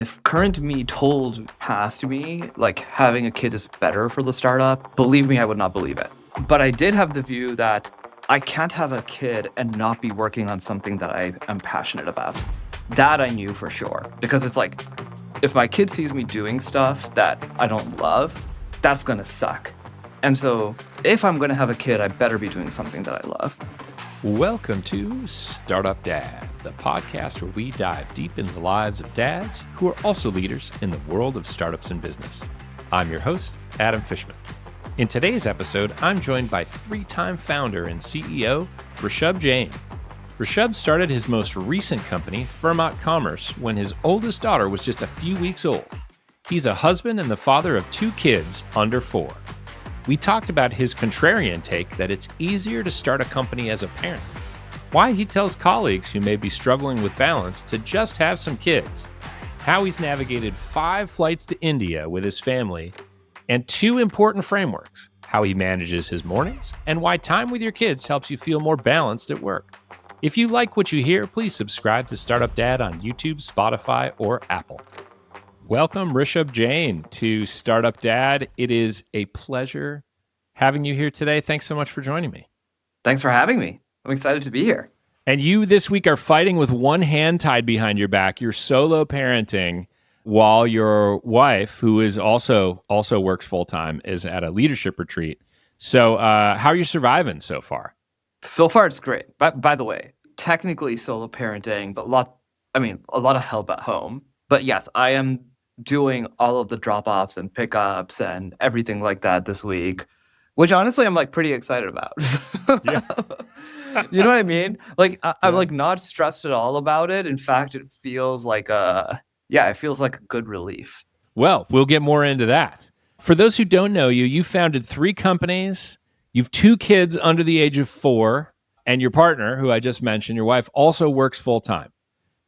If current me told past me, like having a kid is better for the startup, believe me, I would not believe it. But I did have the view that I can't have a kid and not be working on something that I am passionate about. That I knew for sure. Because it's like, if my kid sees me doing stuff that I don't love, that's gonna suck. And so if I'm gonna have a kid, I better be doing something that I love. Welcome to Startup Dad, the podcast where we dive deep into the lives of dads who are also leaders in the world of startups and business. I'm your host, Adam Fishman. In today's episode, I'm joined by three-time founder and CEO, Rishabh Jain. Rishabh started his most recent company, FERMÁT Commerce, when his oldest daughter was just a few weeks old. He's a husband and the father of two kids under 4. We talked about his contrarian take that it's easier to start a company as a parent, why he tells colleagues who may be struggling with balance to just have some kids, how he's navigated 5 flights to India with his family, and 2 important frameworks, how he manages his mornings, and why time with your kids helps you feel more balanced at work. If you like what you hear, please subscribe to Startup Dad on YouTube, Spotify, or Apple. Welcome, Rishabh Jain, to Startup Dad. It is a pleasure having you here today. Thanks so much for joining me. Thanks for having me. I'm excited to be here. And you this week are fighting with one hand tied behind your back. You're solo parenting while your wife, who is also works full-time, is at a leadership retreat. So how are you surviving so far? So far, it's great. By the way, technically solo parenting, but a lot of help at home. But yes, I am doing all of the drop-offs and pickups and everything like that this week, which honestly I'm like pretty excited about. Yeah. You know what I mean? Like I'm like not stressed at all about it. In fact, it feels like it feels like a good relief. Well, we'll get more into that. For those who don't know you, you founded 3 companies. You've 2 kids under the age of 4, and your partner, who I just mentioned, your wife, also works full-time.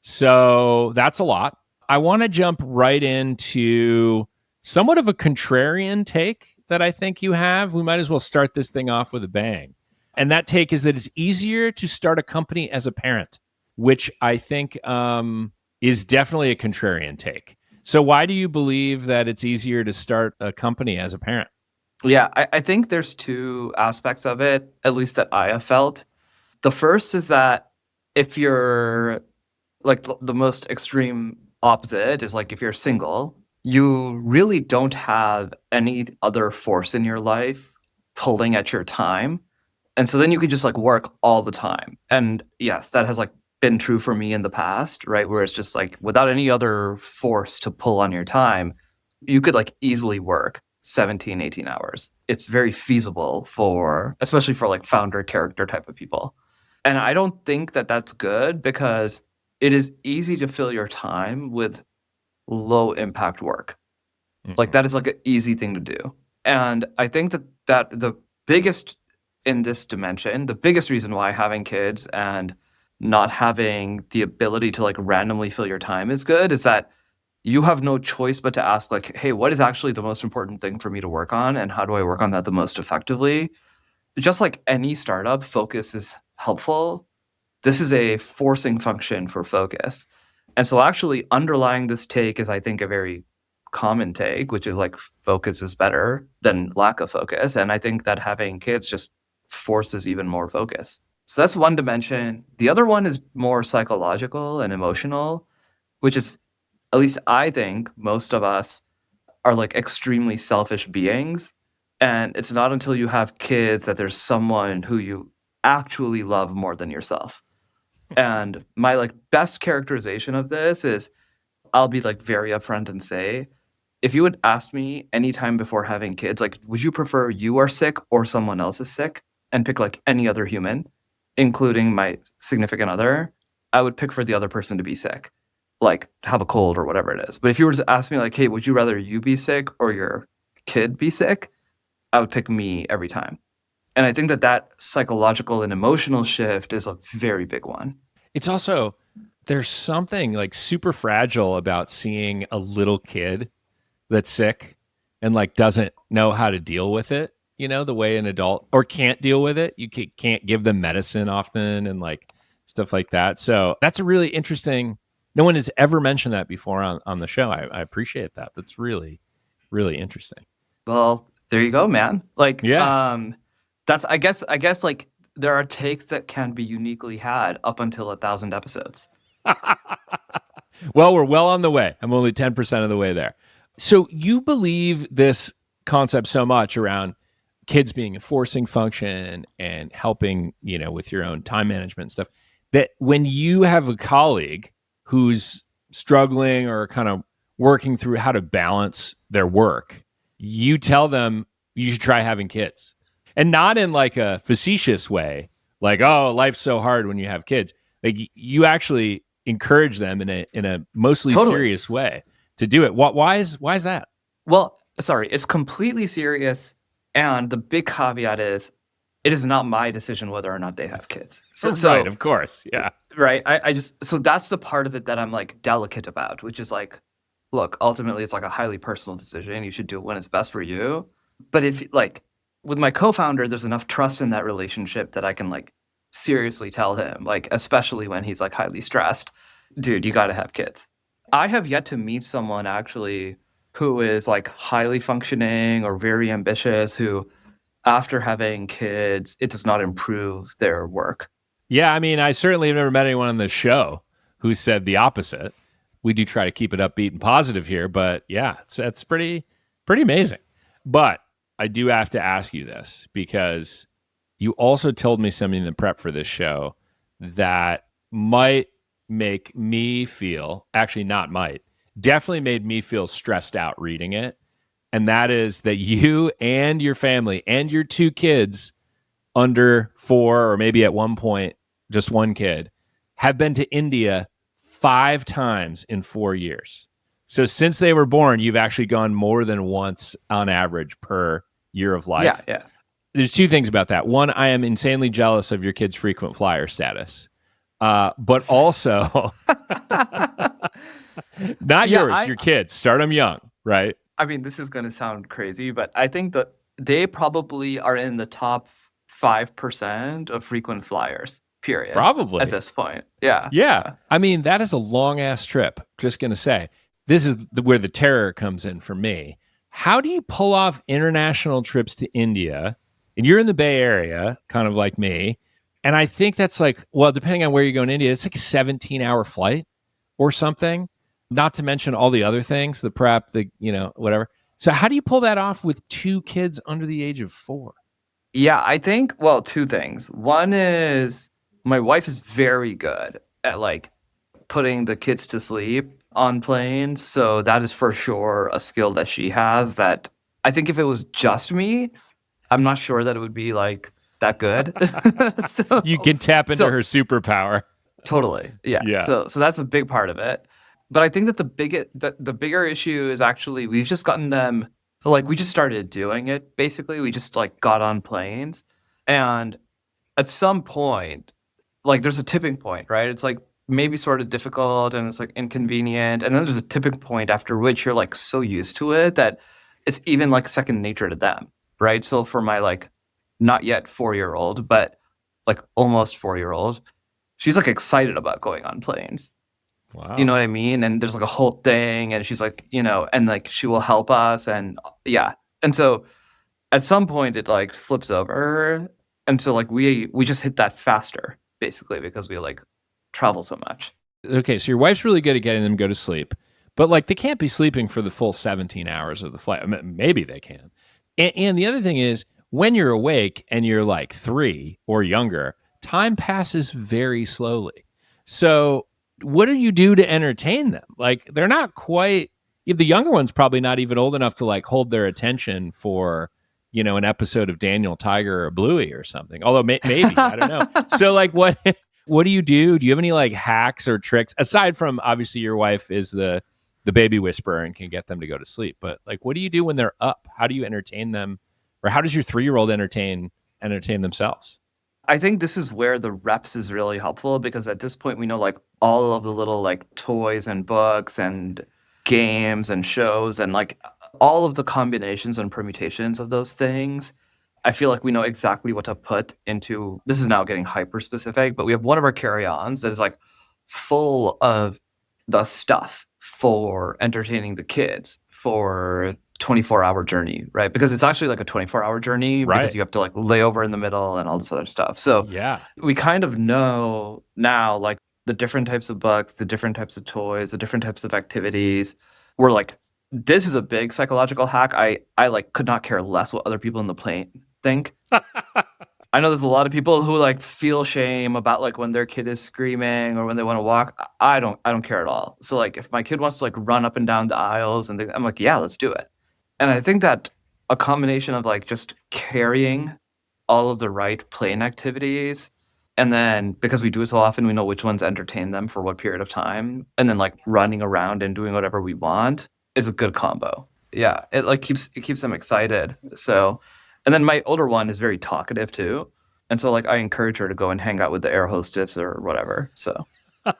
So that's a lot. I want to jump right into somewhat of a contrarian take that I think you have. We might as well start this thing off with a bang. And that take is that it's easier to start a company as a parent, which I think is definitely a contrarian take. So why do you believe that it's easier to start a company as a parent? Yeah, I think there's 2 aspects of it, at least that I have felt. The first is that if you're like the most extreme opposite is like if you're single, you really don't have any other force in your life pulling at your time. And so then you could just like work all the time. And yes, that has like been true for me in the past, right? Where it's just like without any other force to pull on your time, you could like easily work 17, 18 hours. It's very feasible especially for like founder character type of people. And I don't think that that's good because it is easy to fill your time with low impact work. Mm-hmm. Like that is like an easy thing to do. And I think that the biggest in this dimension, the biggest reason why having kids and not having the ability to like randomly fill your time is good is that you have no choice but to ask like, hey, what is actually the most important thing for me to work on? And how do I work on that the most effectively? Just like any startup, focus is helpful. This is a forcing function for focus. And so actually underlying this take is, I think, a very common take, which is like focus is better than lack of focus. And I think that having kids just forces even more focus. So that's one dimension. The other one is more psychological and emotional, which is, at least I think, most of us are like extremely selfish beings. And it's not until you have kids that there's someone who you actually love more than yourself. And my like best characterization of this is I'll be like very upfront and say, if you would ask me anytime before having kids, like, would you prefer you are sick or someone else is sick? And pick like any other human, including my significant other, I would pick for the other person to be sick, like have a cold or whatever it is. But if you were to ask me like, hey, would you rather you be sick or your kid be sick? I would pick me every time. And I think that psychological and emotional shift is a very big one. It's also, there's something like super fragile about seeing a little kid that's sick and like doesn't know how to deal with it, you know, the way an adult or can't deal with it. You can't give them medicine often and like stuff like that. So that's a really interesting No one has ever mentioned that before on the show. I appreciate that. That's really, really interesting. Well, there you go, man. Like, Yeah. that's I guess like there are takes that can be uniquely had up until 1,000 episodes. Well, we're well on the way. I'm only 10% of the way there. So you believe this concept so much around kids being a forcing function and helping, with your own time management and stuff, that when you have a colleague who's struggling or kind of working through how to balance their work, you tell them you should try having kids. And not in like a facetious way, like, oh, life's so hard when you have kids. Like you actually encourage them in a mostly Totally. serious way to do it. Why is that? Well, sorry, it's completely serious, and the big caveat is it is not my decision whether or not they have kids. Right, of course. Yeah. Right. I just, so that's the part of it that I'm like delicate about, which is like, look, ultimately it's like a highly personal decision. You should do it when it's best for you. But if like with my co-founder, there's enough trust in that relationship that I can like seriously tell him, like, especially when he's like highly stressed, dude, you got to have kids. I have yet to meet someone actually who is like highly functioning or very ambitious who after having kids, it does not improve their work. Yeah, I mean, I certainly have never met anyone on this show who said the opposite. We do try to keep it upbeat and positive here, but yeah, it's pretty amazing. But I do have to ask you this because you also told me something in the prep for this show that might make me feel, actually not might, definitely made me feel stressed out reading it. And that is that you and your family and your two kids under 4, or maybe at one point just one kid, have been to India 5 times in 4 years. So since they were born, you've actually gone more than once on average per year of life. Yeah. There's 2 things about that. One, I am insanely jealous of your kids' frequent flyer status. But also, not yours, your kids. Start them young, right? I mean, this is going to sound crazy, but I think that they probably are in the top 5% of frequent flyers, period. Probably. At this point. Yeah. Yeah. I mean, that is a long ass trip. Just going to say, this is where the terror comes in for me. How do you pull off international trips to India? And you're in the Bay Area, kind of like me. And I think that's like, well, depending on where you go in India, it's like a 17-hour flight or something. Not to mention all the other things, the prep, whatever. So how do you pull that off with 2 kids under the age of 4? Yeah, I think, well, 2 things. One is my wife is very good at like putting the kids to sleep on planes. So that is for sure a skill that she has that I think if it was just me, I'm not sure that it would be like that good. So, you can tap into her superpower. Totally. Yeah. So that's a big part of it. But I think that the bigger issue is actually we've just gotten them, like we just started doing it, basically. We just like got on planes. And at some point, like there's a tipping point, right? It's like maybe sort of difficult and it's like inconvenient. And then there's a tipping point after which you're like so used to it that it's even like second nature to them, right? So for my like not yet 4-year-old, but like almost 4-year-old, she's like excited about going on planes. Wow. You know what I mean? And there's like a whole thing and she's like, and like she will help us and yeah. And so at some point it like flips over. And so like we just hit that faster basically because we like travel so much. Okay, so your wife's really good at getting them to go to sleep, but like they can't be sleeping for the full 17 hours of the flight. I mean, maybe they can. And the other thing is when you're awake and you're like 3 or younger, time passes very slowly. So what do you do to entertain them? Like they're not quite, the younger one's probably not even old enough to like hold their attention for, an episode of Daniel Tiger or Bluey or something. Although maybe, I don't know. So like what do you do? Do you have any like hacks or tricks aside from obviously your wife is the baby whisperer and can get them to go to sleep, but like what do you do when they're up? How do you entertain them? Or how does your 3-year-old entertain themselves? I think this is where the reps is really helpful because at this point we know like all of the little like toys and books and games and shows and like all of the combinations and permutations of those things. I feel like we know exactly what to put into, this is now getting hyper specific, but we have one of our carry-ons that is like full of the stuff for entertaining the kids for 24-hour journey, right? Because it's actually like a 24-hour journey because Right. you have to like lay over in the middle and all this other stuff. So Yeah. we kind of know now like the different types of books, the different types of toys, the different types of activities. We're like, this is a big psychological hack. I like could not care less what other people in the plane think. I know there's a lot of people who like feel shame about like when their kid is screaming or when they want to walk. I don't care at all. So like if my kid wants to like run up and down the aisles and I'm like, yeah, let's do it. And I think that a combination of like just carrying all of the right plane activities, and then because we do it so often, we know which ones entertain them for what period of time, and then like running around and doing whatever we want is a good combo. Yeah, it keeps them excited. So, and then my older one is very talkative too, and so like I encourage her to go and hang out with the air hostess or whatever. So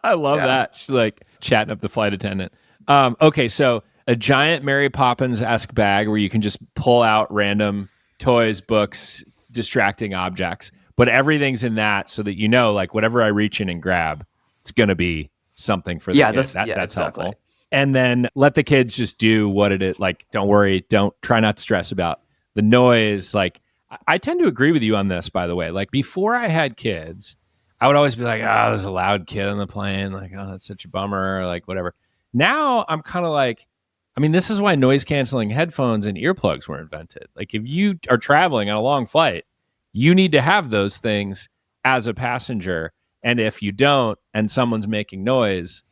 I love yeah. that. She's like chatting up the flight attendant. Okay, so a giant Mary Poppins-esque bag where you can just pull out random toys, books, distracting objects, but everything's in that so that you know, like whatever I reach in and grab, it's going to be something for the Yeah, kid. that's yeah, That's exactly. helpful. And then let the kids just do what it is. Like, don't worry, don't try not to stress about the noise. Like, I tend to agree with you on this, by the way. Like, before I had kids, I would always be like, oh, there's a loud kid on the plane. Like, oh, that's such a bummer. Like, whatever. Now I'm kind of like, I mean, this is why noise canceling headphones and earplugs were invented. Like, if you are traveling on a long flight, you need to have those things as a passenger. And if you don't, and someone's making noise,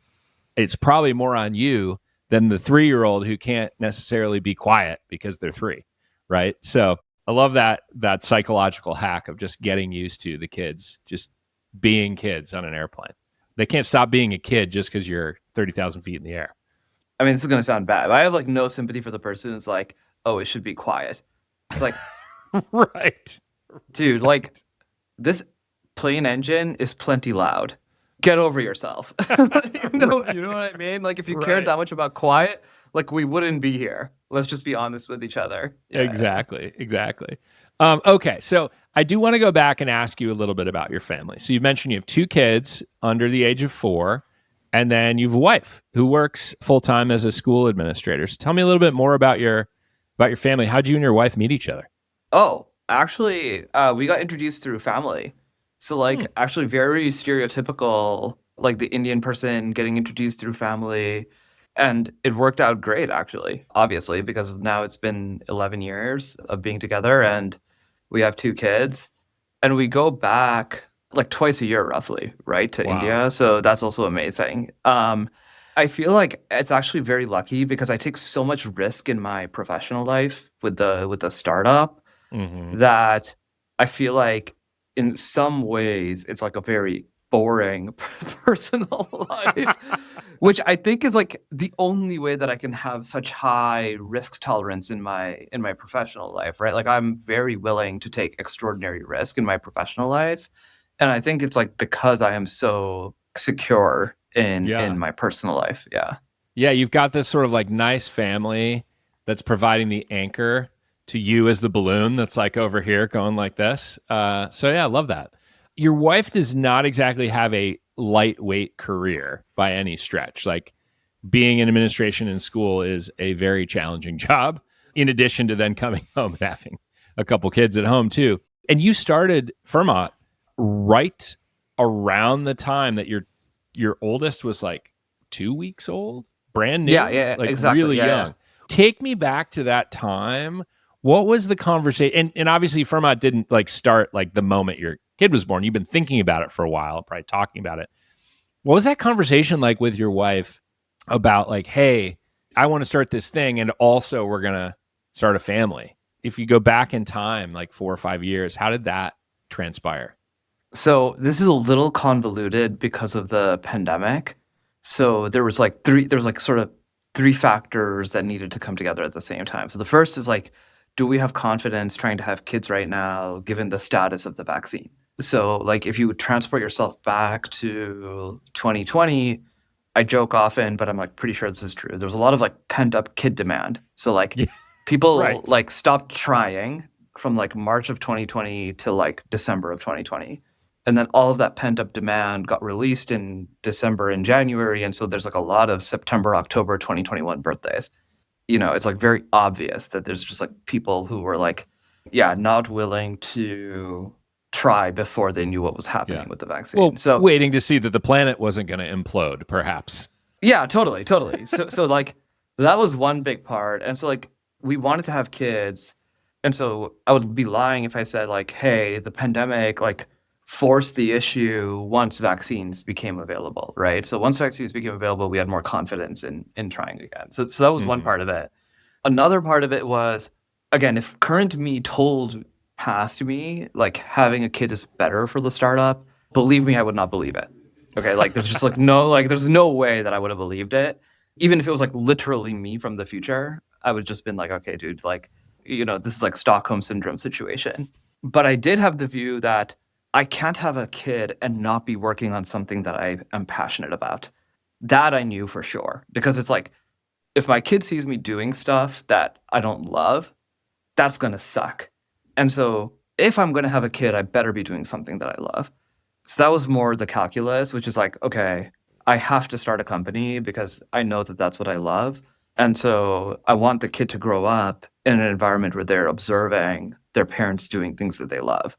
it's probably more on you than the 3-year-old who can't necessarily be quiet because they're 3, right? So I love that psychological hack of just getting used to the kids just being kids on an airplane. They can't stop being a kid just because you're 30,000 feet in the air. I mean, this is gonna sound bad, but I have like no sympathy for the person who's like, oh, it should be quiet. It's like, Right. dude, like this plane engine is plenty loud. Get over yourself. You know what I mean? Like if you cared Right. that much about quiet, like we wouldn't be here. Let's just be honest with each other. Yeah, Exactly. Okay, so I do want to go back and ask you a little bit about your family. So you mentioned you have 2 kids under the age of 4, and then you have a wife who works full time as a school administrator. So tell me a little bit more about your family. How'd you and your wife meet each other? oh, actually, we got introduced through family. So like actually very stereotypical, like the Indian person getting introduced through family. And it worked out great, actually, obviously, because now it's been 11 years of being together and we have 2 kids. And we go back like twice a year, roughly, right, to Wow. India. So that's also amazing. I feel like it's actually very lucky because I take so much risk in my professional life with the startup Mm-hmm. that I feel like in some ways it's like a very boring personal life, which I think is like the only way that I can have such high risk tolerance in my professional life, right? Like I'm very willing to take extraordinary risk in my professional life. And I think it's like because I am so secure in Yeah. my personal life. Yeah. Yeah, you've got this sort of like nice family that's providing the anchor to you as the balloon that's like over here going like this. So yeah, I love that. Your wife does not exactly have a lightweight career by any stretch. Like being in administration in school is a very challenging job, in addition to then coming home and having a couple kids at home too. And you started FERMÁT right around the time that your oldest was like 2 weeks old, brand new, Yeah, like exactly. really Yeah, yeah. young. Take me back to that time. What was the conversation? And obviously, FERMÁT didn't like start like the moment your kid was born. You've been thinking about it for a while, probably talking about it. What was that conversation like with your wife about like, hey, I want to start this thing, and also we're gonna start a family? If you go back in time, like 4 or 5 years, how did that transpire? So this is a little convoluted because of the pandemic. So there was like sort of 3 factors that needed to come together at the same time. So the first is like, do we have confidence trying to have kids right now, given the status of the vaccine? So like if you transport yourself back to 2020, I joke often, but I'm like pretty sure this is true. There's a lot of like pent up kid demand. So like Yeah, people right. like stopped trying from like March of 2020 till like December of 2020. And then all of that pent-up demand got released in December and January. And so there's like a lot of September, October 2021 birthdays. It's like very obvious that there's just like people who were like, yeah, not willing to try before they knew what was happening with the vaccine. Well, So waiting to see that the planet wasn't going to implode, perhaps. yeah, totally. So like that was one big part. And so like we wanted to have kids. And so I would be lying if I said like, hey, the pandemic like forced the issue once vaccines became available, right? So once vaccines became available, we had more confidence in trying again. So that was one part of it. Another part of it was, again, if current me told past me, like having a kid is better for the startup, believe me, I would not believe it. Okay, like there's just like there's no way that I would have believed it. Even if it was like literally me from the future, I would just been like, okay, dude, like, this is like Stockholm syndrome situation. But I did have the view that I can't have a kid and not be working on something that I am passionate about. That I knew for sure. Because it's like, if my kid sees me doing stuff that I don't love, that's going to suck. And so if I'm going to have a kid, I better be doing something that I love. So that was more the calculus, which is like, okay, I have to start a company because I know that that's what I love. And so I want the kid to grow up in an environment where they're observing their parents doing things that they love.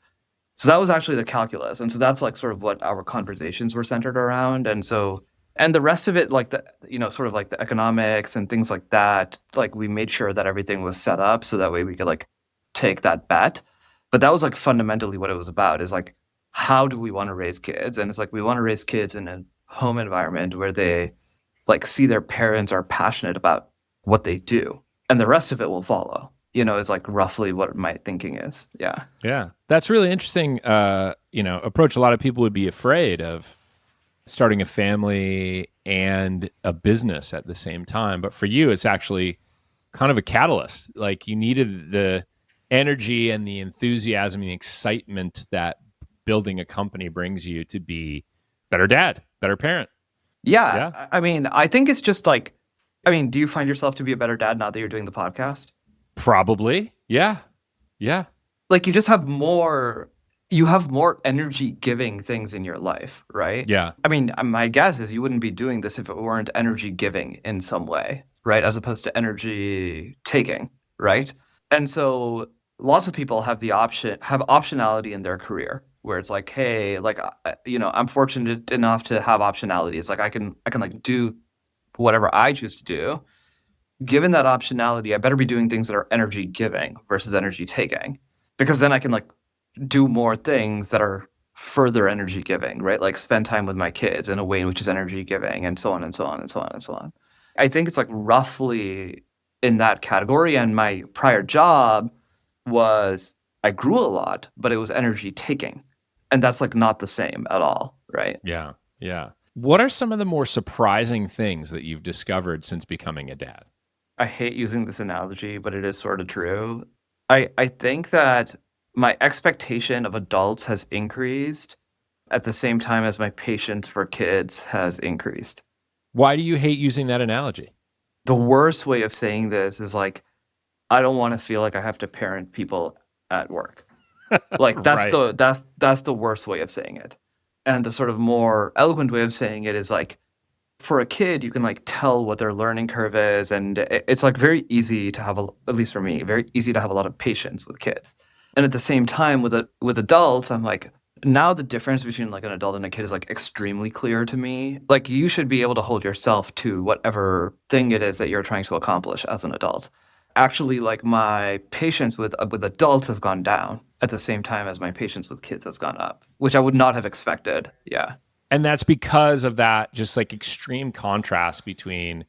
So that was actually the calculus. And so that's like sort of what our conversations were centered around. And the rest of it, like sort of like the economics and things like that, like we made sure that everything was set up so that way we could like take that bet. But that was like fundamentally what it was about, is like, how do we want to raise kids? And it's like, we want to raise kids in a home environment where they like see their parents are passionate about what they do, and the rest of it will follow, is like roughly what my thinking is. Yeah. Yeah. That's really interesting. Approach. A lot of people would be afraid of starting a family and a business at the same time. But for you, it's actually kind of a catalyst. Like you needed the energy and the enthusiasm and the excitement that building a company brings you to be better dad, better parent. Yeah. I mean, I think it's just like, do you find yourself to be a better dad now that you're doing the podcast? Probably. Yeah. Yeah. Like you have more energy giving things in your life, right? Yeah. I mean, my guess is you wouldn't be doing this if it weren't energy giving in some way, right? As opposed to energy taking, right? And so lots of people have optionality in their career where it's like, hey, like, I'm fortunate enough to have optionality. It's like, I can like do whatever I choose to do. Given that optionality, I better be doing things that are energy giving versus energy taking, because then I can like do more things that are further energy giving, right? Like spend time with my kids in a way in which is energy giving, and so on and so on and so on and so on. I think it's like roughly in that category. And my prior job was, I grew a lot, but it was energy taking. And that's like not the same at all, right? Yeah. Yeah. What are some of the more surprising things that you've discovered since becoming a dad? I hate using this analogy, but it is sort of true. I think that my expectation of adults has increased at the same time as my patience for kids has increased. Why do you hate using that analogy? The worst way of saying this is like, I don't want to feel like I have to parent people at work. Like that's Right. that's the worst way of saying it. And the sort of more eloquent way of saying it is like, for a kid, you can like tell what their learning curve is, and it's like very easy to have at least for me, very easy to have a lot of patience with kids. And at the same time, with adults, I'm like, now the difference between like an adult and a kid is like extremely clear to me. Like you should be able to hold yourself to whatever thing it is that you're trying to accomplish as an adult. Actually, like my patience with adults has gone down at the same time as my patience with kids has gone up, which I would not have expected. Yeah. And that's because of that just like extreme contrast between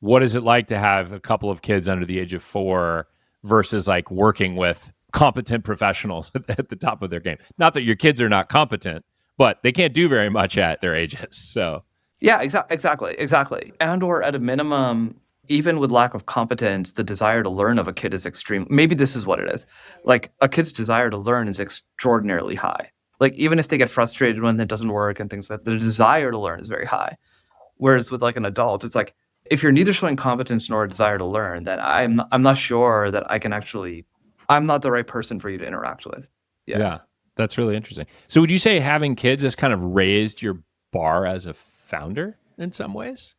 what is it like to have a couple of kids under the age of 4 versus like working with competent professionals at the top of their game. Not that your kids are not competent, but they can't do very much at their ages. So yeah, exactly. And or at a minimum, even with lack of competence, the desire to learn of a kid is extreme. Maybe this is what it is. Like a kid's desire to learn is extraordinarily high. Like even if they get frustrated when it doesn't work and things like that, the desire to learn is very high. Whereas with like an adult, it's like, if you're neither showing competence nor a desire to learn, then I'm not sure that I can actually, I'm not the right person for you to interact with. yeah. That's really interesting. So would you say having kids has kind of raised your bar as a founder in some ways?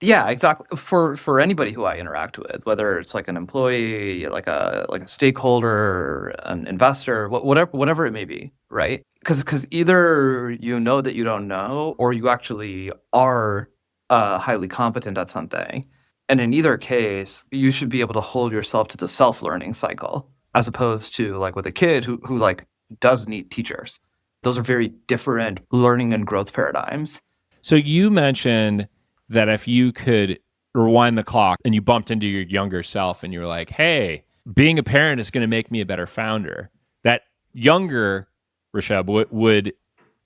Yeah, exactly. For anybody who I interact with, whether it's like an employee, like a stakeholder, an investor, whatever it may be, right? Because either you know that you don't know, or you actually are highly competent at something, and in either case, you should be able to hold yourself to the self-learning cycle, as opposed to like with a kid who like does need teachers. Those are very different learning and growth paradigms. So you mentioned that if you could rewind the clock and you bumped into your younger self and you were like, hey, being a parent is going to make me a better founder, that younger Rishabh would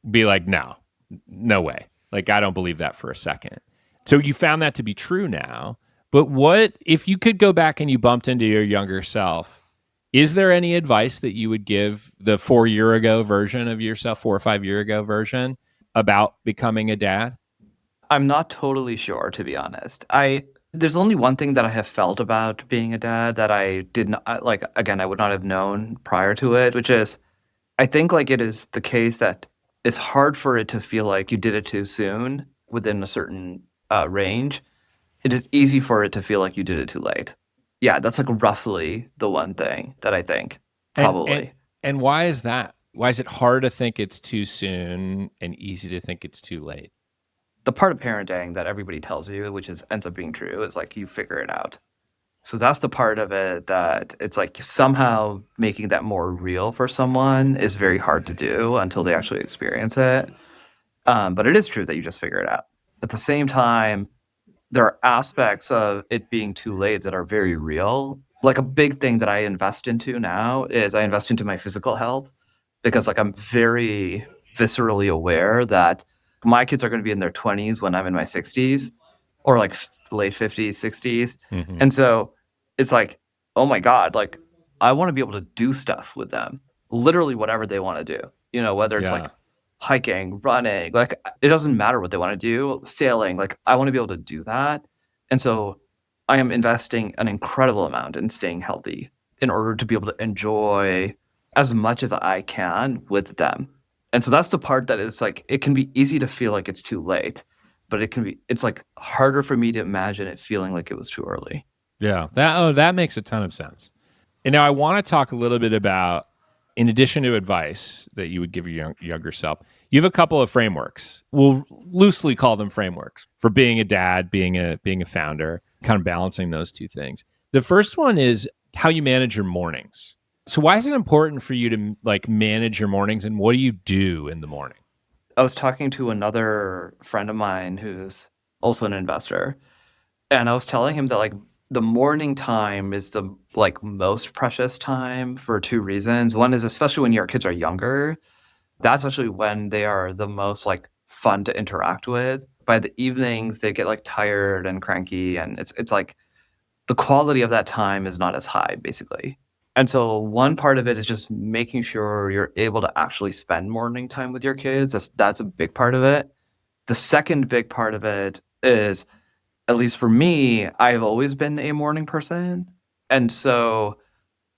be like, no way. Like, I don't believe that for a second. So you found that to be true now. But what if you could go back and you bumped into your younger self? Is there any advice that you would give the 4 year ago version of yourself, 4 or 5 year ago version about becoming a dad? I'm not totally sure, to be honest. There's only one thing that I have felt about being a dad that I did not like. Again, I would not have known prior to it, which is I think like it is the case that it's hard for it to feel like you did it too soon within a certain range. It is easy for it to feel like you did it too late. Yeah, that's like roughly the one thing that I think And and probably. and why is that? Why is it hard to think it's too soon and easy to think it's too late? The part of parenting that everybody tells you, which is ends up being true, is like you figure it out. So that's the part of it that it's like somehow making that more real for someone is very hard to do until they actually experience it. But it is true that you just figure it out. At the same time, there are aspects of it being too late that are very real. Like a big thing that I invest into now is I invest into my physical health because like I'm very viscerally aware that my kids are going to be in their 20s when I'm in my 60s or like late 50s, 60s. Mm-hmm. And so it's like, oh my God, like I want to be able to do stuff with them, literally whatever they want to do, whether it's like Yeah. hiking, running, like it doesn't matter what they want to do, sailing, like I want to be able to do that. And so I am investing an incredible amount in staying healthy in order to be able to enjoy as much as I can with them. And so that's the part that is like, it can be easy to feel like it's too late, but it's like harder for me to imagine it feeling like it was too early. Yeah. That makes a ton of sense. And now I want to talk a little bit about, in addition to advice that you would give your younger self, you have a couple of frameworks. We'll loosely call them frameworks for being a dad, being a founder, kind of balancing those two things. The first one is how you manage your mornings. So why is it important for you to like manage your mornings, and what do you do in the morning? I was talking to another friend of mine who's also an investor, and I was telling him that like the morning time is the like most precious time for two reasons. One is especially when your kids are younger, that's actually when they are the most like fun to interact with. By the evenings, they get like tired and cranky, and it's like the quality of that time is not as high, basically. And so one part of it is just making sure you're able to actually spend morning time with your kids. That's a big part of it. The second big part of it is, at least for me, I've always been a morning person. And so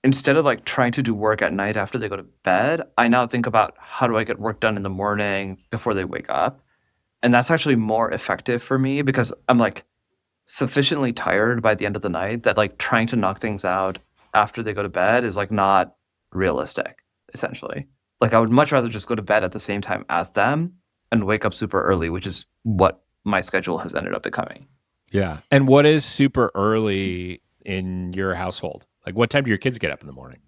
instead of like trying to do work at night after they go to bed, I now think about how do I get work done in the morning before they wake up. And that's actually more effective for me because I'm like sufficiently tired by the end of the night that like trying to knock things out after they go to bed is like not realistic, essentially. Like I would much rather just go to bed at the same time as them and wake up super early, which is what my schedule has ended up becoming. Yeah. And what is super early in your household? Like, what time do your kids get up in the morning?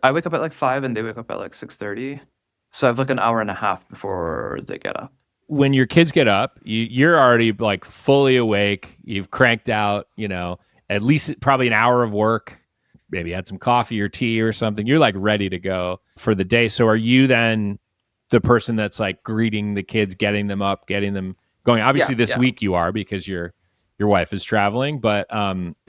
I wake up at like 5 and they wake up at like 6:30. So I have like an hour and a half before they get up. When your kids get up, you're already like fully awake. You've cranked out, at least probably an hour of work, maybe had some coffee or tea or something. You're like ready to go for the day. So are you then the person that's like greeting the kids, getting them up, getting them going? Obviously Yeah, this yeah. week you are because your wife is traveling, but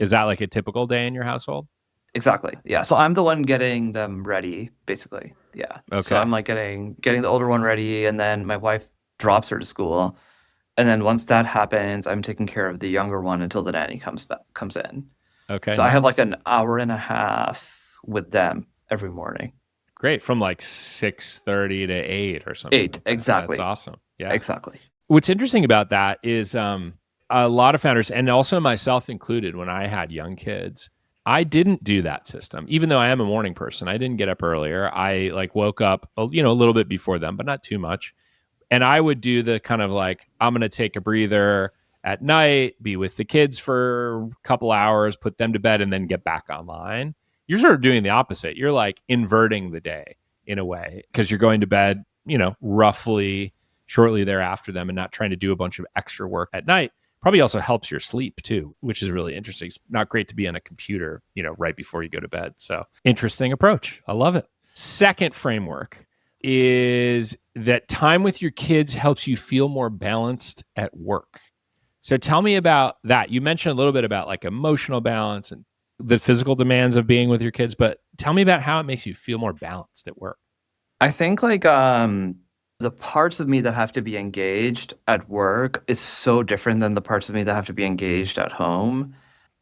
is that like a typical day in your household? Exactly. Yeah. So I'm the one getting them ready, basically. Yeah. So Okay. I'm like getting the older one ready, and then my wife drops her to school. And then once that happens, I'm taking care of the younger one until the nanny comes in. Okay, So I have like nice. an hour and a half with them every morning. Great. From like 6:30 to 8 or something. 8, like that. exactly. That's awesome. Yeah. Exactly. What's interesting about that is a lot of founders, and also myself included, when I had young kids, I didn't do that system. Even though I am a morning person, I didn't get up earlier. I like woke up, a little bit before them, but not too much. And I would do the kind of like, I'm going to take a breather at night, be with the kids for a couple hours, put them to bed, and then get back online. You're sort of doing the opposite. You're like inverting the day in a way, because you're going to bed, roughly shortly thereafter them, and not trying to do a bunch of extra work at night. Probably also helps your sleep too, which is really interesting. It's not great to be on a computer, right before you go to bed. So interesting approach. I love it. Second framework is that time with your kids helps you feel more balanced at work. So tell me about that. You mentioned a little bit about like emotional balance and the physical demands of being with your kids, but tell me about how it makes you feel more balanced at work. I think like the parts of me that have to be engaged at work is so different than the parts of me that have to be engaged at home.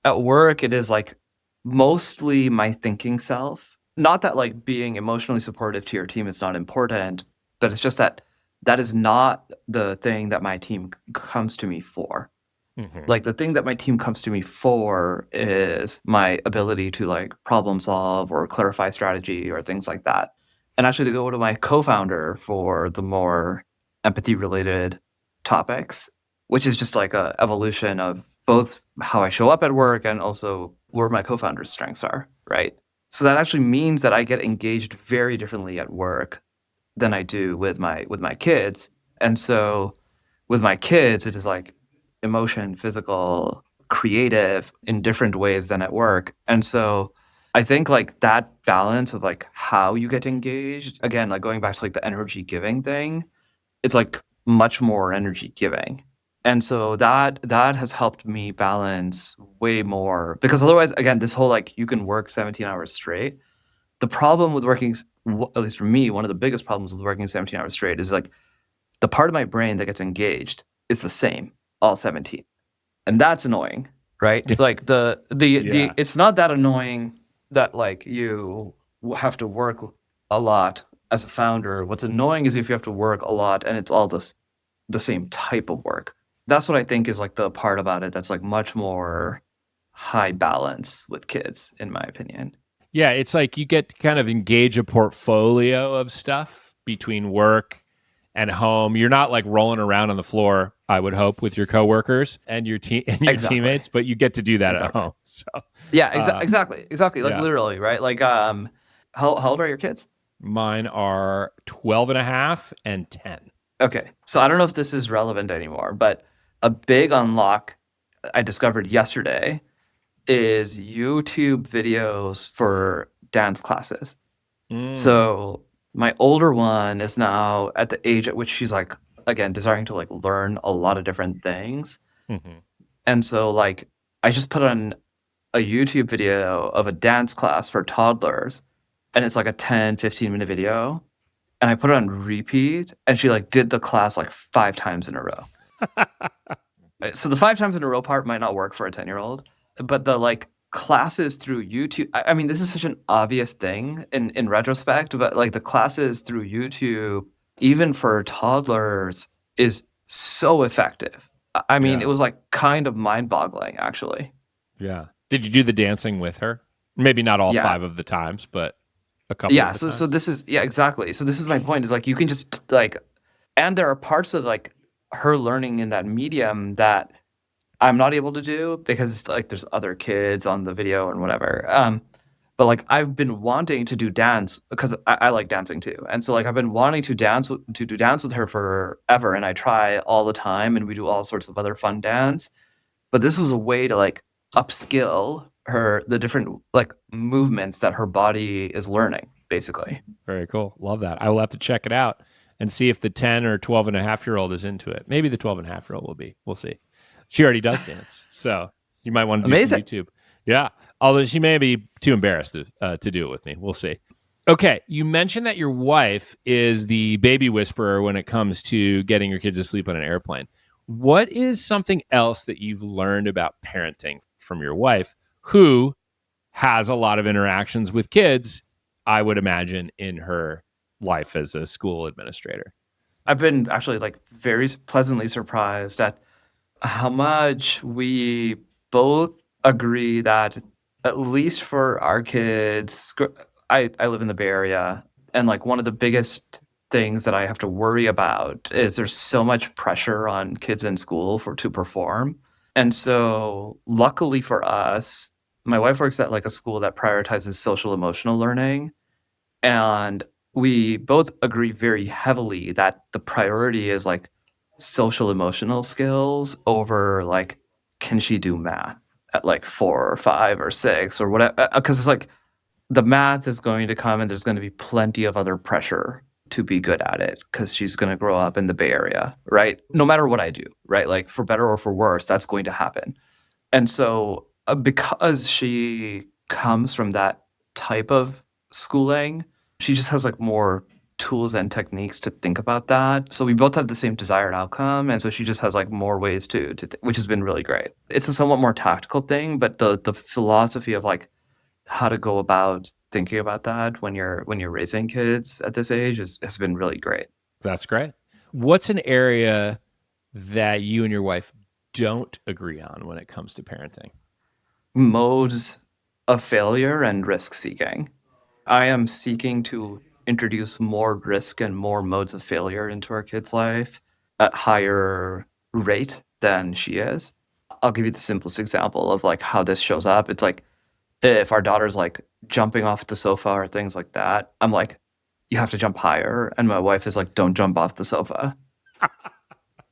At work, it is like mostly my thinking self. Not that like being emotionally supportive to your team is not important, but it's just that that is not the thing that my team comes to me for. Mm-hmm. Like the thing that my team comes to me for is my ability to like problem solve or clarify strategy or things like that. And actually to go to my co-founder for the more empathy related topics, which is just like a evolution of both how I show up at work and also where my co-founder's strengths are, right? So that actually means that I get engaged very differently at work than I do with my kids. And so with my kids, it is like emotion, physical, creative in different ways than at work. And so I think like that balance of like how you get engaged, again, like going back to like the energy giving thing, it's like much more energy giving. And so that has helped me balance way more, because otherwise, again, this whole like you can work 17 hours straight. The problem with working, at least for me, one of the biggest problems with working 17 hours straight is like the part of my brain that gets engaged is the same all 17. And that's annoying, right? Like the Yeah. it's not that annoying that like you have to work a lot as a founder. What's annoying is if you have to work a lot and it's all the same type of work. That's what I think is like the part about it that's like much more high balance with kids, in my opinion. Yeah, it's like you get to kind of engage a portfolio of stuff between work and home. You're not like rolling around on the floor, I would hope, with your coworkers and your team and your Exactly. teammates, but you get to do that Exactly. at home. So Yeah, exactly. Like yeah. literally, right? Like how old are your kids? Mine are 12 and a half and 10. Okay. So I don't know if this is relevant anymore, but a big unlock I discovered yesterday is YouTube videos for dance classes. So my older one is now at the age at which she's like, again, desiring to like learn a lot of different things. Mm-hmm. And so like I just put on a YouTube video of a dance class for toddlers, and it's like a 10-15 minute video. And I put it on repeat, and she like did the class like 5 times in a row. So the 5 times in a row part might not work for a 10-year-old, but the like classes through YouTube, I mean, this is such an obvious thing in retrospect, but like the classes through YouTube, even for toddlers, is so effective. I mean, Yeah. it was like kind of mind-boggling, actually. Yeah. Did you do the dancing with her? Maybe not all Yeah. 5 of the times, but a couple Yeah, of the so times. this is, yeah, exactly. So this is my point, is like you can just like, and there are parts of like her learning in that medium that I'm not able to do because like there's other kids on the video and whatever. But like I've been wanting to do dance because I like dancing too, and so like I've been wanting to do dance with her forever, and I try all the time, and we do all sorts of other fun dance. But this is a way to like upskill her the different like movements that her body is learning, basically. Very cool. Love that. I will have to check it out and see if the 10 or 12 and a half year old is into it. Maybe the 12 and a half year old will be. We'll see. She already does dance. So you might want to do Amazing. some YouTube. Yeah. Although she may be too embarrassed to do it with me. We'll see. Okay. You mentioned that your wife is the baby whisperer when it comes to getting your kids to sleep on an airplane. What is something else that you've learned about parenting from your wife, who has a lot of interactions with kids, I would imagine, in her life as a school administrator. I've been actually like very pleasantly surprised at how much we both agree that at least for our kids, I live in the Bay Area, and like one of the biggest things that I have to worry about is there's so much pressure on kids in school to perform. And so luckily for us, my wife works at like a school that prioritizes social emotional learning. And we both agree very heavily that the priority is like social emotional skills over like, can she do math at like 4 or 5 or 6 or whatever? Because it's like the math is going to come and there's going to be plenty of other pressure to be good at it because she's going to grow up in the Bay Area, right? No matter what I do, right? Like for better or for worse, that's going to happen. And so because she comes from that type of schooling, she just has like more tools and techniques to think about that. So we both have the same desired outcome. And so she just has like more ways which has been really great. It's a somewhat more tactical thing, but the philosophy of like how to go about thinking about that when you're raising kids at this age has been really great. That's great. What's an area that you and your wife don't agree on when it comes to parenting? Modes of failure and risk seeking. I am seeking to introduce more risk and more modes of failure into our kids' life at higher rate than she is. I'll give you the simplest example of like how this shows up. It's like if our daughter's like jumping off the sofa or things like that, I'm like, you have to jump higher. And my wife is like, don't jump off the sofa.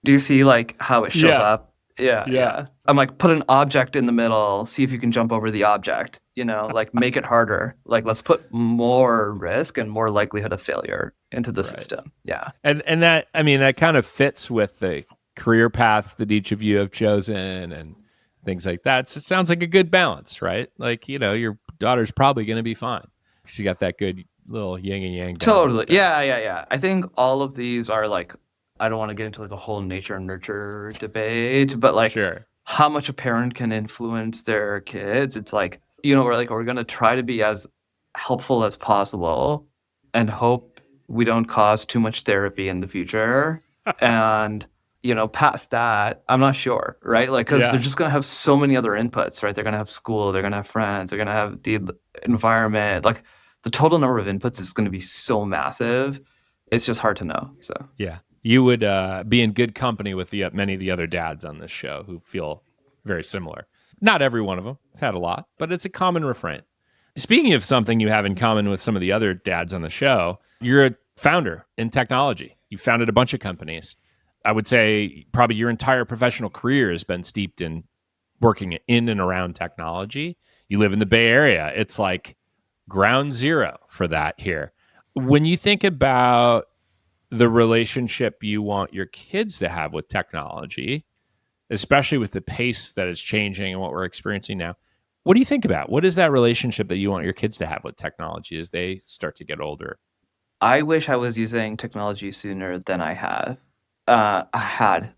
Do you see like how it shows up? Yeah. I'm like, put an object in the middle, see if you can jump over the object, like make it harder. Like let's put more risk and more likelihood of failure into the system. Yeah. And that, I mean, that kind of fits with the career paths that each of you have chosen and things like that. So it sounds like a good balance, right? Like, your daughter's probably going to be fine. She got that good little yin and yang. Totally. Yeah. I think all of these are like, I don't want to get into like a whole nature and nurture debate, but like how much a parent can influence their kids. It's like, we're going to try to be as helpful as possible and hope we don't cause too much therapy in the future. And, past that, I'm not sure, right? Like, because they're just going to have so many other inputs, right? They're going to have school, they're going to have friends, they're going to have the environment. Like the total number of inputs is going to be so massive. It's just hard to know. So, yeah. You would be in good company with many of the other dads on this show who feel very similar. Not every one of them. I've had a lot, but it's a common refrain. Speaking of something you have in common with some of the other dads on the show, you're a founder in technology. You founded a bunch of companies. I would say probably your entire professional career has been steeped in working in and around technology. You live in the Bay Area. It's like ground zero for that here. When you think about the relationship you want your kids to have with technology, especially with the pace that is changing and what we're experiencing now, what do you think about? What is that relationship that you want your kids to have with technology as they start to get older? I wish I was using technology sooner than I had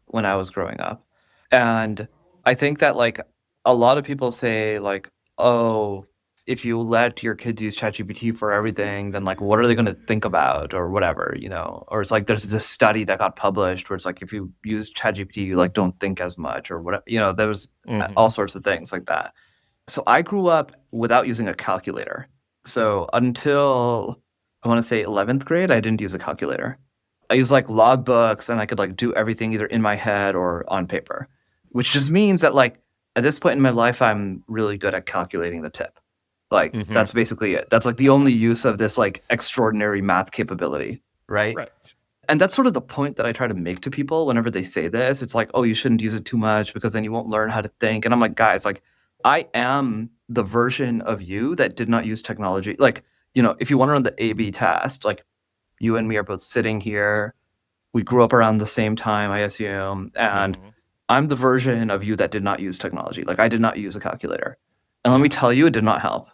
when I was growing up. And I think that like a lot of people say like, oh, if you let your kids use ChatGPT for everything, then like, what are they going to think about or whatever, or it's like, there's this study that got published where it's like, if you use ChatGPT, you like don't think as much or whatever, there was all sorts of things like that. So I grew up without using a calculator. So until I want to say 11th grade, I didn't use a calculator. I used like logbooks and I could like do everything either in my head or on paper, which just means that like at this point in my life, I'm really good at calculating the tip. Like that's basically it. That's like the only use of this like extraordinary math capability, right? Right. And that's sort of the point that I try to make to people whenever they say this. It's like, oh, you shouldn't use it too much because then you won't learn how to think. And I'm like, guys, like I am the version of you that did not use technology. Like, if you want to run the A/B test, like you and me are both sitting here. We grew up around the same time, I assume. And I'm the version of you that did not use technology. Like I did not use a calculator. And let me tell you, it did not help.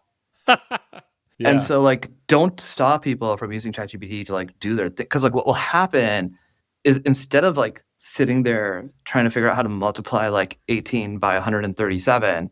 And so like, don't stop people from using ChatGPT to like do their thing. Because like what will happen is instead of like sitting there trying to figure out how to multiply like 18 by 137,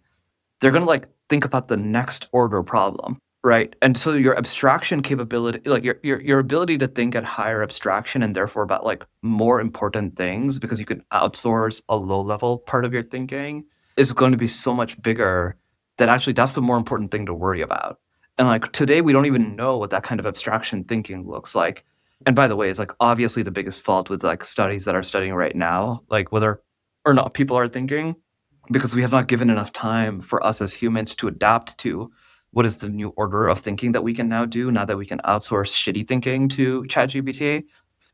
they're going to like think about the next order problem, right? And so your abstraction capability, like your ability to think at higher abstraction and therefore about like more important things because you can outsource a low level part of your thinking is going to be so much bigger that actually that's the more important thing to worry about. And like today we don't even know what that kind of abstraction thinking looks like. And by the way, it's like obviously the biggest fault with like studies that are studying right now, like whether or not people are thinking, because we have not given enough time for us as humans to adapt to what is the new order of thinking that we can now do now that we can outsource shitty thinking to ChatGPT.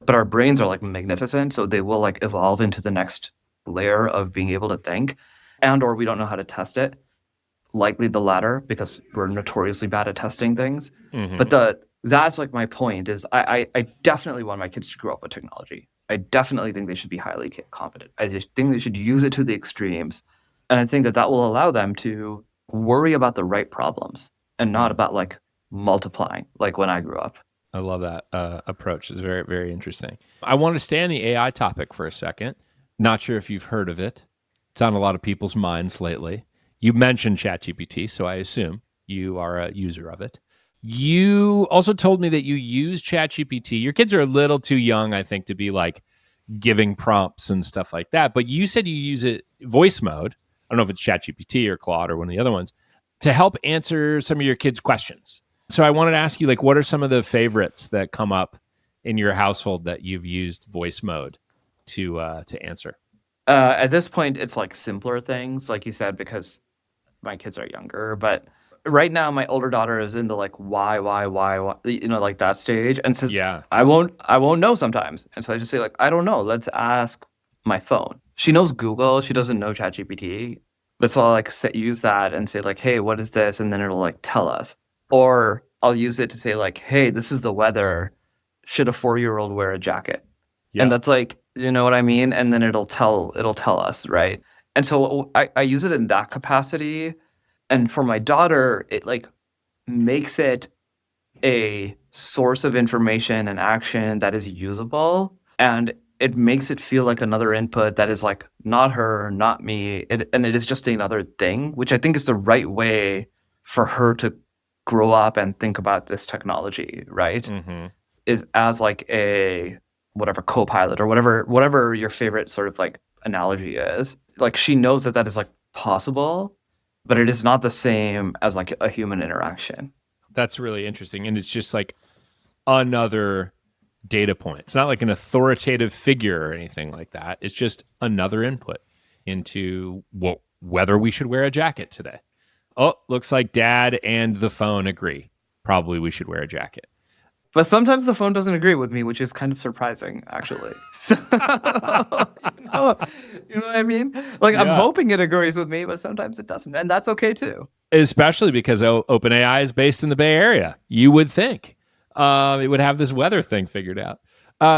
But our brains are like magnificent, so they will like evolve into the next layer of being able to think, and or we don't know how to test it. Likely the latter because we're notoriously bad at testing things. But that's like my point is I definitely want my kids to grow up with technology. I definitely think they should be highly competent. I just think they should use it to the extremes. And I think that that will allow them to worry about the right problems and not about like multiplying like when I grew up. I love that approach. It's very, very interesting. I want to stay on the AI topic for a second. Not sure if you've heard of it. It's on a lot of people's minds lately. You mentioned ChatGPT, so I assume you are a user of it. You also told me that you use ChatGPT. Your kids are a little too young, I think, to be like giving prompts and stuff like that. But you said you use it voice mode. I don't know if it's ChatGPT or Claude or one of the other ones to help answer some of your kids' questions. So I wanted to ask you, like, what are some of the favorites that come up in your household that you've used voice mode to answer? At this point, it's like simpler things, like you said, because my kids are younger. But right now, my older daughter is in the like why, you know, like that stage, and says, Yeah. I won't know sometimes. And so I just say like, I don't know. Let's ask my phone. She knows Google. She doesn't know ChatGPT. But so I'll like use that and say like, hey, what is this? And then it'll like tell us. Or I'll use it to say like, hey, this is the weather. Should a 4-year-old wear a jacket? Yeah. And that's like, you know what I mean? And then it'll tell us, right? And so I use it in that capacity. And for my daughter, it like makes it a source of information and action that is usable. And it makes it feel like another input that is like not her, not me. And it is just another thing, which I think is the right way for her to grow up and think about this technology, right? Mm-hmm. Is as like a whatever co-pilot or whatever your favorite sort of like analogy is. Like she knows that that is like possible, but it is not the same as like a human interaction. That's really interesting. And it's just like another data point. It's not like an authoritative figure or anything like that. It's just another input into whether we should wear a jacket today. Oh, looks like dad and the phone agree. Probably we should wear a jacket. But sometimes the phone doesn't agree with me, which is kind of surprising, actually. So, you know what I mean? Like, I'm hoping it agrees with me, but sometimes it doesn't. And that's okay, too. Especially because OpenAI is based in the Bay Area. You would think it would have this weather thing figured out.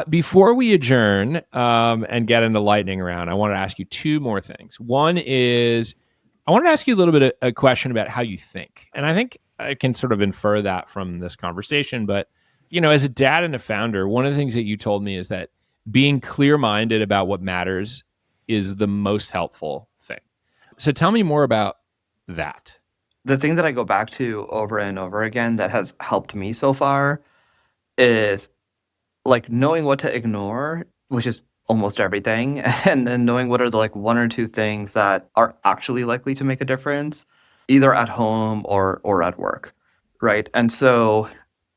Before we adjourn and get into lightning round, I want to ask you two more things. One is I want to ask you a little bit of a question about how you think. And I think I can sort of infer that from this conversation, but you know, as a dad and a founder, one of the things that you told me is that being clear-minded about what matters is the most helpful thing. So tell me more about that. The thing that I go back to over and over again that has helped me so far is like knowing what to ignore, which is almost everything, and then knowing what are the like one or two things that are actually likely to make a difference, either at home or at work, right? And so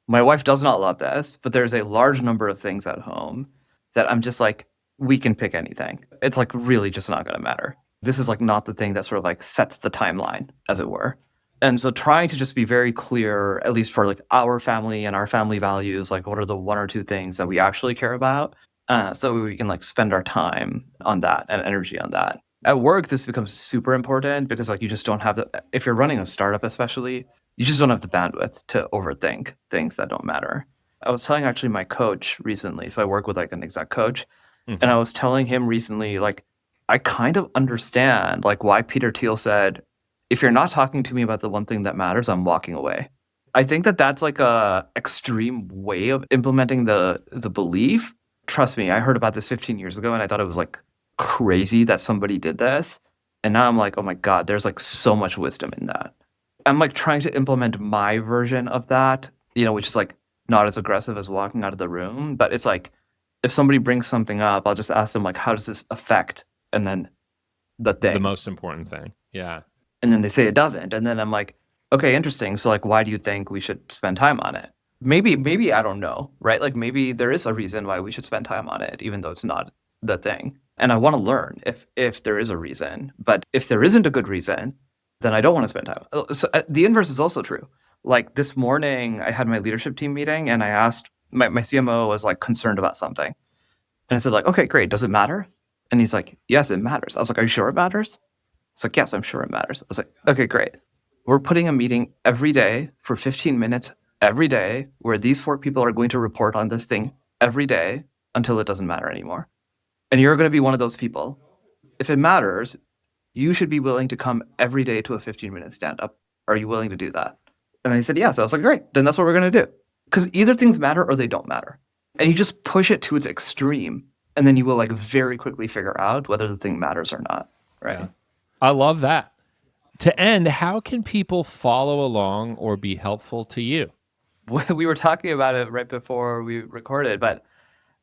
my wife does not love this, but there's a large number of things at home that I'm just like, we can pick anything. It's like really just not going to matter. This is like not the thing that sort of like sets the timeline, as it were. And so trying to just be very clear, at least for like our family and our family values, like what are the one or two things that we actually care about, so we can like spend our time on that and energy on that. At work, this becomes super important because like you just don't have if you're running a startup especially, you just don't have the bandwidth to overthink things that don't matter. I was telling actually my coach recently, so I work with like an exec coach, and I was telling him recently, like, I kind of understand like why Peter Thiel said, if you're not talking to me about the one thing that matters, I'm walking away. I think that that's like a extreme way of implementing the belief. Trust me, I heard about this 15 years ago and I thought it was like crazy that somebody did this. And now I'm like, oh my God, there's like so much wisdom in that. I'm like trying to implement my version of that, which is like not as aggressive as walking out of the room. But it's like if somebody brings something up, I'll just ask them like, how does this affect? And then the thing. The most important thing. Yeah. And then they say it doesn't. And then I'm like, okay, interesting. So like, why do you think we should spend time on it? Maybe I don't know, right? Like maybe there is a reason why we should spend time on it, even though it's not the thing. And I want to learn if there is a reason. But if there isn't a good reason, then I don't want to spend time. So the inverse is also true. Like this morning, I had my leadership team meeting, and I asked my CMO was like concerned about something, and I said like, okay, great, does it matter? And he's like, yes, it matters. I was like, are you sure it matters? It's like, yes, I'm sure it matters. I was like, okay, great. We're putting a meeting every day for 15 minutes every day where these 4 people are going to report on this thing every day until it doesn't matter anymore. And you're going to be one of those people. If it matters, you should be willing to come every day to a 15-minute stand-up. Are you willing to do that? And I said, yes. I was like, great, then that's what we're going to do. Because either things matter or they don't matter. And you just push it to its extreme, and then you will like very quickly figure out whether the thing matters or not, right? Yeah. I love that. To end, how can people follow along or be helpful to you? We were talking about it right before we recorded, but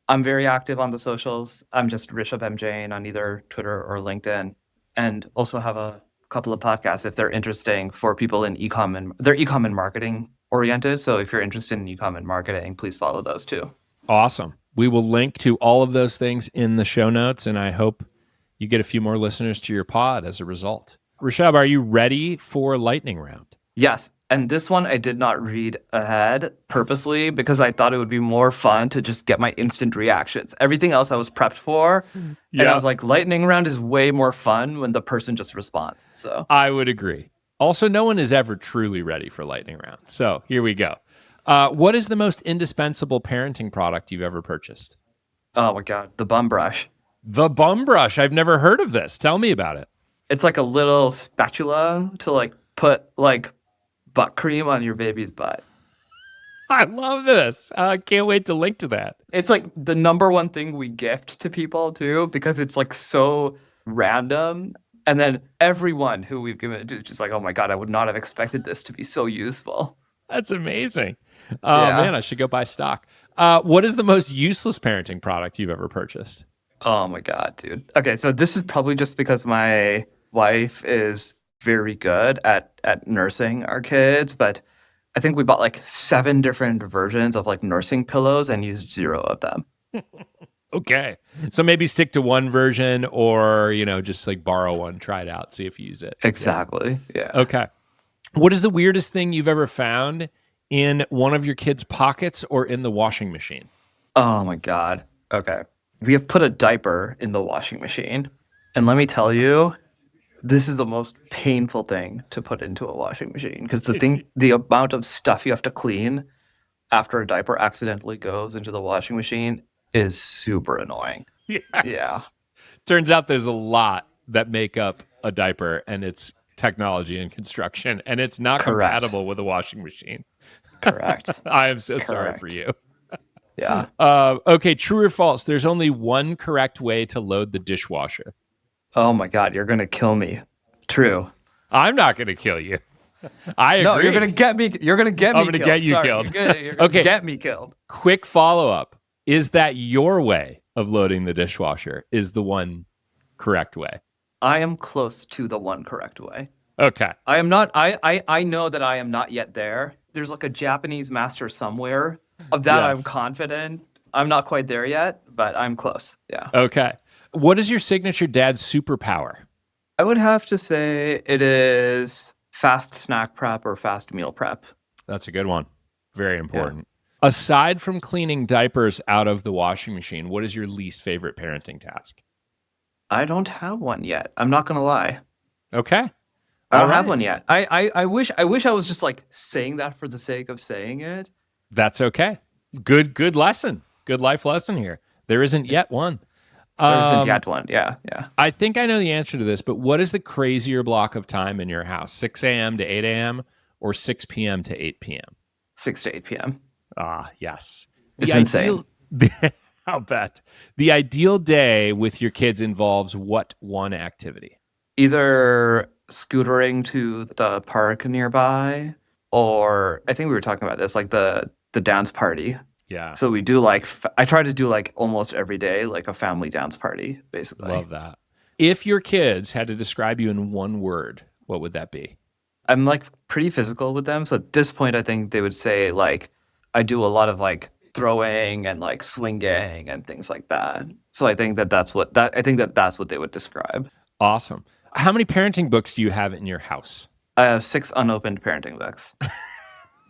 I'm very active on the socials. I'm just Rishabh Jain on either Twitter or LinkedIn, and also have a couple of podcasts if they're interesting for people in e-com, and they're e-com and marketing oriented. So if you're interested in e-com and marketing, please follow those too. Awesome. We will link to all of those things in the show notes, and I hope you get a few more listeners to your pod as a result. Rishabh, are you ready for lightning round? Yes. And this one I did not read ahead purposely because I thought it would be more fun to just get my instant reactions. Everything else I was prepped for. Yeah. And I was like, lightning round is way more fun when the person just responds. So I would agree. Also, no one is ever truly ready for lightning round. So here we go. What is the most indispensable parenting product you've ever purchased? Oh my God, the bum brush. The bum brush. I've never heard of this. Tell me about it. It's like a little spatula to like put like butt cream on your baby's butt. I love this. I can't wait to link to that. It's like the number one thing we gift to people too, because it's like so random. And then everyone who we've given it to is just like, oh my God, I would not have expected this to be so useful. That's amazing. Oh man, I should go buy stock. What is the most useless parenting product you've ever purchased? Oh my God, dude. Okay, so this is probably just because my wife is very good at nursing our kids, but I think we bought like 7 different versions of like nursing pillows and used 0 of them. Okay. So maybe stick to one version or, just like borrow one, try it out, see if you use it. Exactly. Yeah. Okay. What is the weirdest thing you've ever found in one of your kids' pockets or in the washing machine? Oh my God. Okay. We have put a diaper in the washing machine. And let me tell you, this is the most painful thing to put into a washing machine because the amount of stuff you have to clean after a diaper accidentally goes into the washing machine is super annoying. Yes. Yeah. Turns out there's a lot that make up a diaper, and it's technology and construction, and it's not compatible with a washing machine. Correct. I am so sorry for you. Yeah. Okay, true or false? There's only one correct way to load the dishwasher. Oh my God, you're gonna kill me. True. I'm not gonna kill you. I agree. No, you're gonna get me. You're gonna get me. I'm gonna killed. get you Sorry, killed. You're gonna get me killed. Quick follow-up. Is that your way of loading the dishwasher? Is the one correct way? I am close to the one correct way. Okay. I am not. I know that I am not yet there. There's like a Japanese master somewhere. Of that, yes. I'm confident. I'm not quite there yet, but I'm close. Yeah. Okay. What is your signature dad superpower? I would have to say it is fast snack prep or fast meal prep. That's a good one. Very important. Yeah. Aside from cleaning diapers out of the washing machine, what is your least favorite parenting task? I don't have one yet. I'm not going to lie. Okay. I don't have one yet. I wish I was just like saying that for the sake of saying it. That's okay. Good lesson. Good life lesson here. There isn't yet one. There isn't yet one. Yeah. I think I know the answer to this, but what is the crazier block of time in your house? 6 a.m. to 8 a.m. or 6 p.m. to 8 p.m.? 6 to 8 p.m. Ah, yes. It's insane. I'll bet. The ideal day with your kids involves what one activity? Either scootering to the park nearby, or I think we were talking about this, like the dance party. Yeah. So we do like I try to do like almost every day, like a family dance party, basically. Love that. If your kids had to describe you in one word, what would that be? I'm like pretty physical with them, so at this point, I think they would say like I do a lot of like throwing and like swinging and things like that. So I think that's what they would describe. Awesome. How many parenting books do you have in your house? I have 6 unopened parenting books.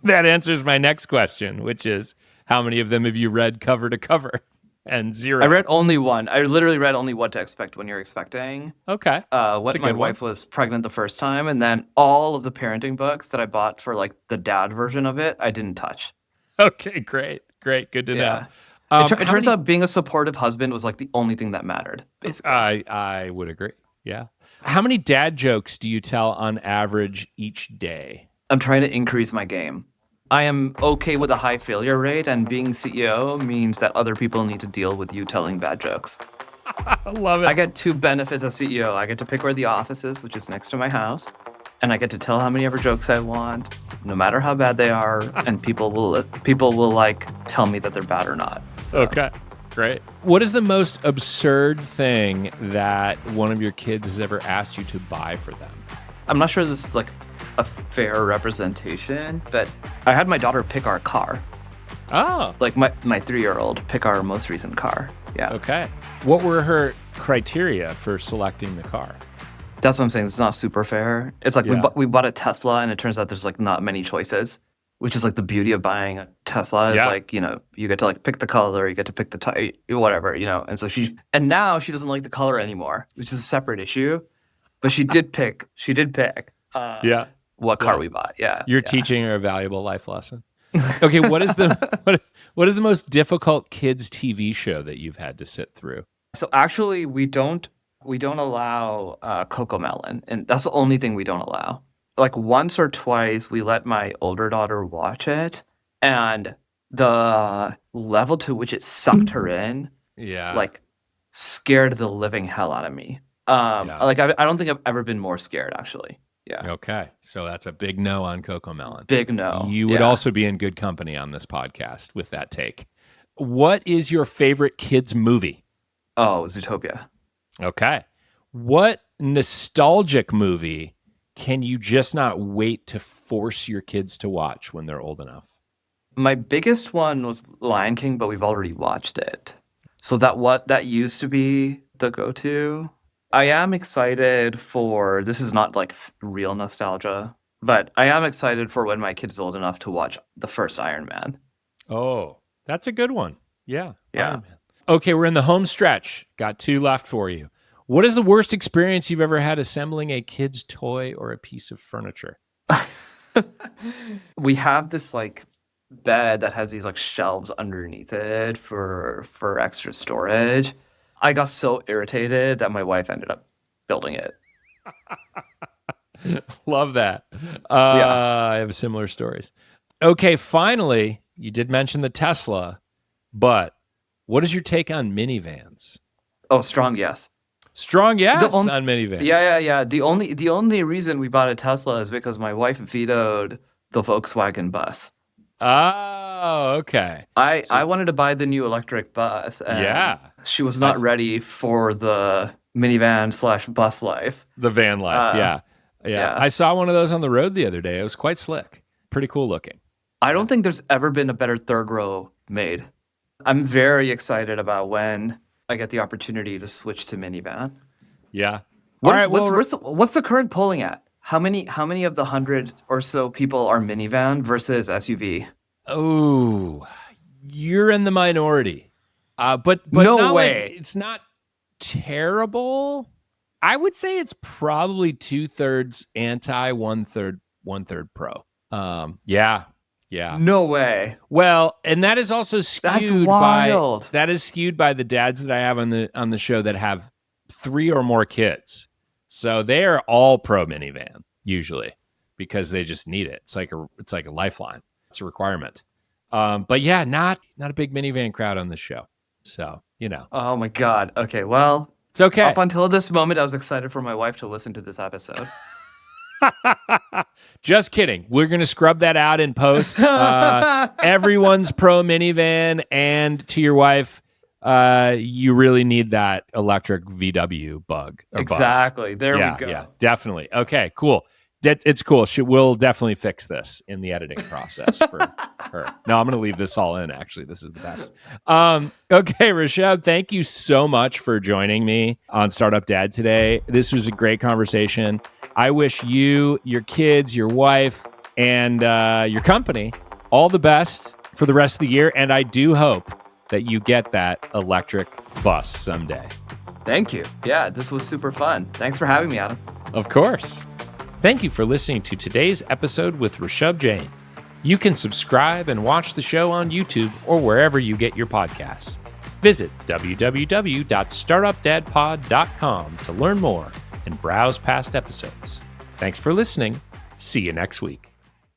That answers my next question, which is how many of them have you read cover to cover? And 0. I read only one. I literally read only What to Expect When You're Expecting. Okay. When my wife was pregnant the first time, and then all of the parenting books that I bought for like the dad version of it, I didn't touch. Okay, great. Good to know. It turns out being a supportive husband was like the only thing that mattered, basically. I would agree. Yeah. How many dad jokes do you tell on average each day? I'm trying to increase my game. I am okay with a high failure rate, and being CEO means that other people need to deal with you telling bad jokes. I love it. I get 2 benefits as CEO. I get to pick where the office is, which is next to my house, and I get to tell how many ever jokes I want, no matter how bad they are, and people will like tell me that they're bad or not. So. Okay, great. What is the most absurd thing that one of your kids has ever asked you to buy for them? I'm not sure this is like a fair representation, but I had my daughter pick our car. Oh. Like my 3-year-old pick our most recent car. Yeah. Okay. What were her criteria for selecting the car? That's what I'm saying. It's not super fair. It's like Yeah. we bought a Tesla, and it turns out there's like not many choices, which is like the beauty of buying a Tesla. It's Yeah. like, you get to like pick the color, you get to pick the type, whatever, And so now she doesn't like the color anymore, which is a separate issue. But she did pick. Yeah. What car we bought. Yeah. You're teaching her a valuable life lesson. Okay, what is the what is the most difficult kids TV show that you've had to sit through? So actually, we don't allow Cocomelon, and that's the only thing we don't allow. Like once or twice, we let my older daughter watch it, and the level to which it sucked her in, like scared the living hell out of me. Like I don't think I've ever been more scared, actually. Yeah. Okay, so that's a big no on Cocomelon. Big no. You would also be in good company on this podcast with that take. What is your favorite kids movie? Oh, Zootopia. Okay. What nostalgic movie can you just not wait to force your kids to watch when they're old enough? My biggest one was Lion King, but we've already watched it. So that used to be the go-to. I am excited for, this is not like real nostalgia, but I am excited for when my kid's old enough to watch the first Iron Man. Oh, that's a good one. Yeah. Yeah. Iron Man. Okay, we're in the home stretch. Got 2 left for you. What is the worst experience you've ever had assembling a kid's toy or a piece of furniture? We have this like bed that has these like shelves underneath it for extra storage. I got so irritated that my wife ended up building it. Love that. I have similar stories. Okay, finally, you did mention the Tesla, but what is your take on minivans? Oh, strong yes. Strong yes on minivans. Yeah. The only reason we bought a Tesla is because my wife vetoed the Volkswagen bus. Oh, okay. I wanted to buy the new electric bus. And she was not ready for the minivan / bus life. The van life, yeah. I saw one of those on the road the other day. It was quite slick. Pretty cool looking. I don't think there's ever been a better third row made. I'm very excited about when I get the opportunity to switch to minivan. Yeah. What's the current polling at? How many of the 100 or so people are minivan versus SUV? Oh, you're in the minority. But no way. Like, it's not terrible. I would say it's probably 2/3 anti, 1/3 pro. Yeah. No way. Well, and that is also skewed wild. That is skewed by the dads that I have on the show that have 3 or more kids. So they are all pro minivan usually because they just need it. It's like a lifeline. It's a requirement. But yeah, not a big minivan crowd on this show. So, Oh my God. Okay, well, it's okay. Up until this moment, I was excited for my wife to listen to this episode. Just kidding. We're going to scrub that out in post. Everyone's pro minivan, and to your wife, you really need that electric VW bug. Exactly. Bus. There we go. Yeah, definitely. Okay, cool. It's cool. We'll definitely fix this in the editing process for her. No, I'm going to leave this all in, actually. This is the best. Okay, Rishabh, thank you so much for joining me on Startup Dad today. This was a great conversation. I wish you, your kids, your wife, and your company all the best for the rest of the year. And I do hope that you get that electric bus someday. Thank you. Yeah, this was super fun. Thanks for having me, Adam. Of course. Thank you for listening to today's episode with Rishabh Jain. You can subscribe and watch the show on YouTube or wherever you get your podcasts. Visit www.startupdadpod.com to learn more and browse past episodes. Thanks for listening. See you next week.